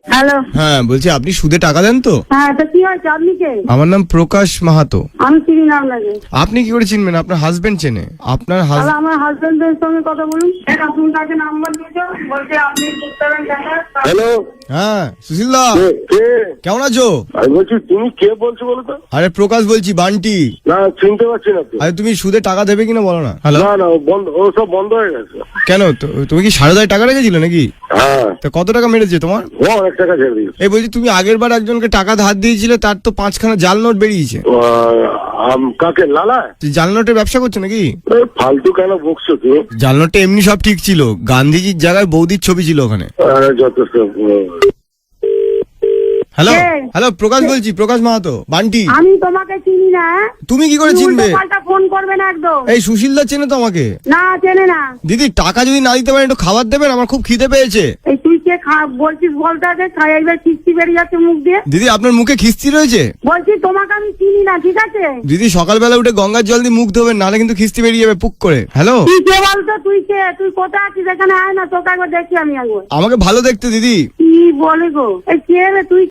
Hello. হ্যাঁ, বলছি আপনি সুদে টাকা দেন তো? হ্যাঁ, তো কি হয়েছে? আপনি কে? আমার নাম প্রকাশ মাহাতো। আমি চিনি না আপনাকে। আপনি কি করে চিনবেন? আপনার হাজবেন্ড চেনে। আপনার তাহলে আমার হাজবেন্ডের সঙ্গে কথা বলুন। আপনি তাকে নাম্বার দিয়েছো, বলছে আপনি করতে টাকা। হ্যালো, হ্যাঁ, সুশীল দা, কে? কেমন আছো? আমি বলছি তুমি কে বলছো বলো তো? আরে প্রকাশ বলছি, বান্টি। না, চিনতে পারছি না তো। আরে তুমি সুদে টাকা দেবে কিনা বলো না। হ্যালো। না না, বন্ধ, ও সব বন্ধ হয়ে গেছে। কেন? তুমি কি 10,500 টাকা রেখেছিলে নাকি? হ্যাঁ, তা কত টাকা মেরেছে তোমার? ও অনেক টাকা ছেড়ে দিয়েছে। এই বলছি, তুমি আগের বার একজনকে টাকা ধার দিয়েছিলে, তার তো 5খানা জাল নোট বেরিয়েছে। কাকে? লালা? তুই জাল নোটের ব্যবসা করছো নাকি? এই ফালতু কেন বকছো তুমি? জাল নোটে এমনি সব ঠিক ছিল, গান্ধীজির জায়গায় বৌদির ছবি ছিল ওখানে। যথেষ্ট। হ্যালো, কে? হ্যালো, প্রকাশ বলছি, প্রকাশ মাহাতো, বান্টি। আমি তোমাকে চিনি না। তুমি কি করে চিনবে? পাল্টা ফোন করবে না একদম। এই সুশীল দা চেনে তো আমাকে। না, চেনে না। দিদি, টাকা যদি না দিতে পারেন একটু খাবার দেবেন, আমার খুব খিদে পেয়েছে। এই তুই কে বলছিস বলতে আছে? একবার কিস্তি বেরিয়ে যাচ্ছে মুখ দিয়ে। দিদি, আপনার মুখে খিস্তি রয়েছে? বলছি তোমাকে আমি চিনি না, ঠিক আছে? দিদি, সকালবেলা উঠে গঙ্গার জল দিয়ে মুখ ধোবেন, নাহলে কিন্তু খিস্তি বেরিয়ে যাবে পুক করে। হ্যালো, তুই কে বলতো? তুই কে? তুই কোথায় আছিস? এখানে আয় না, তোকে একবার দেখি আমি একবার। আমাকে ভালো দেখতে দিদি। কি বলে গো? এই কে রে তুই?